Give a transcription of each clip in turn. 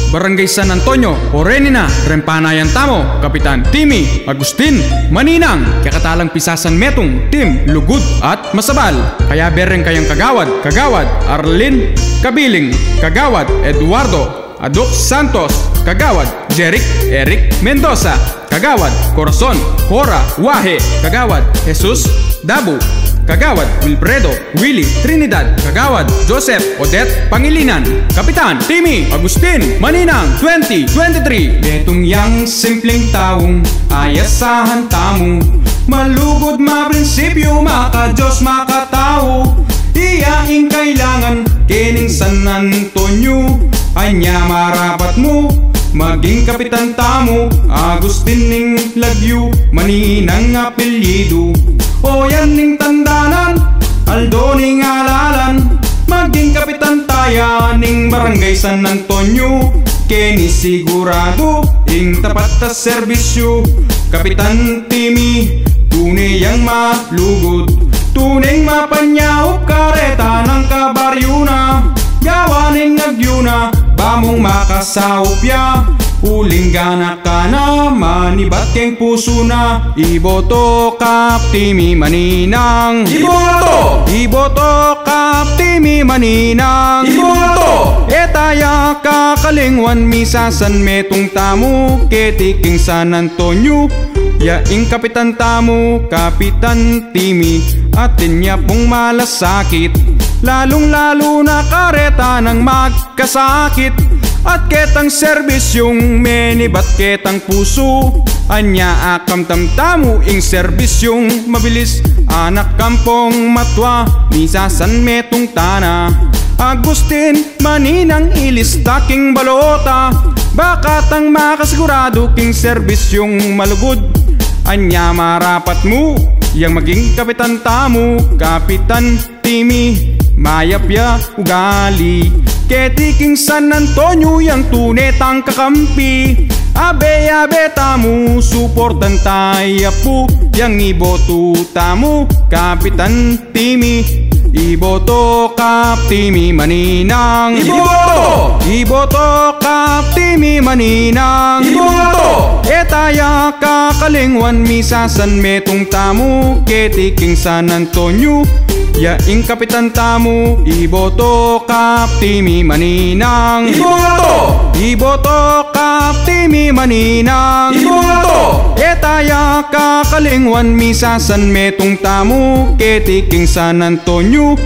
Barangay San Antonio, Orenina, Rempanayan Tamo, Kapitan Timmy, Agustin, Maninang, kakatalang pisasan metong, Tim, Lugod at Masabal. Kaya bereng kayang Kagawad, Arlene, Kabiling, Kagawad, Eduardo, Adok Santos, Kagawad, Jeric, Eric Mendoza, Kagawad, Corazon, Hora, Wahe, Kagawad, Jesus, Dabu, Kagawad, Wilfredo, Willie, Trinidad, Kagawad, Joseph, Odette, Pangilinan, Kapitan Timmy, Agustin, Maninang, 2023. Betong yang simpleng taong ayasahan tamo, malugod maprinsipyo, maka-Diyos, maka-tao. Iyaing kailangan kining San Antonio, anya marapat mo maging kapitan tamo. Agustin ning lagyo, Maninang apelyido, o yan ning tandanan, Aldo ning alalan. Maging kapitan taya ning Barangay San Antonio, kini sigurado ing tapat ta serbisyo. Kapitan Timmy, tunay yang malugod, tunay mapanyaop, kareta ng kabaryo na, gawa ning nagyuna, bamong makasaupya. Uling gana ka na, manibat keng puso na. Iboto Kap Timmy Maninang, Iboto Kap Timmy Maninang, etaya kakalingwan misasan metong tamo, ketiking San Antonio, yaing kapitan tamo, Kapitan Timmy. Atin niya pong malasakit, lalong-lalo na kareta ng magkasakit. At ketang serbisyong menibat ketang puso, anya akam tamtamo ing serbisyong mabilis. Anak kampong matwa, misasan metong tana, Agustin, Maninang ilistaking balota. Bakatang makasigurado king serbisyong malugod, anya marapat mo yang maging kapitan tamo. Kapitan Timmy, mayapya ugali, ketiking San Antonio yang tunetang kakampi. Abe tamo, suportan tayo po, yang iboto tamo, Kapitan Timmy. Iboto Kap Timmy Maninang, Iboto Kap Timmy Maninang, etaya kakalingwan misasan metong tamo, ketiking San Antonio, yaing kapitan tamo. Iboto Kap Timmy Maninang, Iboto Kap Timmy Maninang, etaya kakalingwan misasan metong tamo, ketiking San Antonio,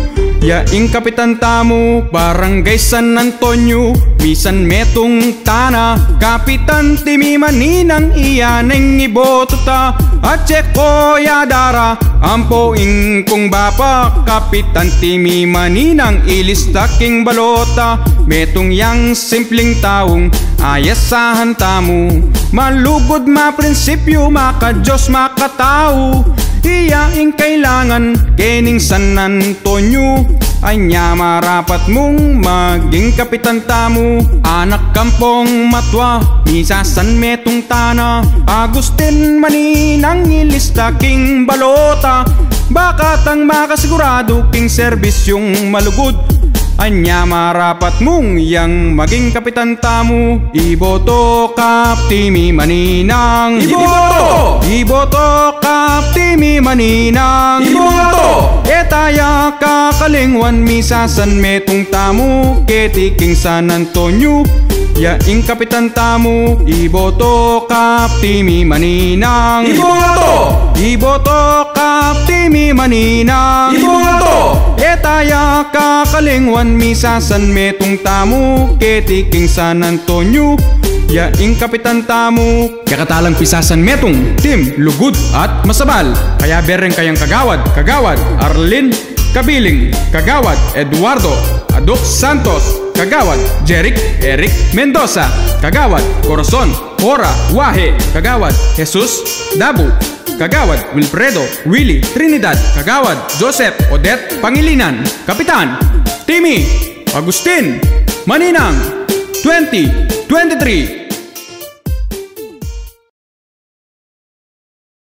yaing kapitan tamo. Barangay San Antonio, misan metong tana, Kapitan Timmy Maninang, iyaneng iboto ta. At Cheko Yadara, ampo ing kong bapa, Kapitan Timmy Maninang ilistaking balota. Metong yang simpleng taong ayasahan tamo, malugod maprinsipyo, maka-Diyos, maka-tao. Iyaing kailangan kining San Antonio, anya marapat mong maging kapitan tamo. Anak kampong matwa, misasan metong tana, Agustin, Maninang ilistaking balota. Bakatang makasigurado king serbisyong malugod, anya marapat mong yang maging kapitan tamo. Iboto Kap Timmy Maninang, Iboto Kap Timmy Maninang, etaya kakalingwan misasan metong tamo, ketiking San Antonio, yaing kapitan tamo. Iboto Kap Timmy Maninang, Iboto Kap Timmy Maninang, etaya kakalingwan misasan metong tamo, ketiking San Antonio, yaing kapitan tamo. Kakatalang pisasan metong Tim, Lugod at Masabal. Kaya bereng kayang Kagawad, Arlene, Kabiling, Kagawad, Eduardo, Adok Santos, Kagawad, Jeric, Eric Mendoza, Kagawad, Corazon, Hora, Wahe, Kagawad, Jesus, Dabu, Kagawad, Wilfredo, Willie, Trinidad, Kagawad, Joseph, Odette, Pangilinan, Kapitan Timmy, Agustin, Maninang, 2023.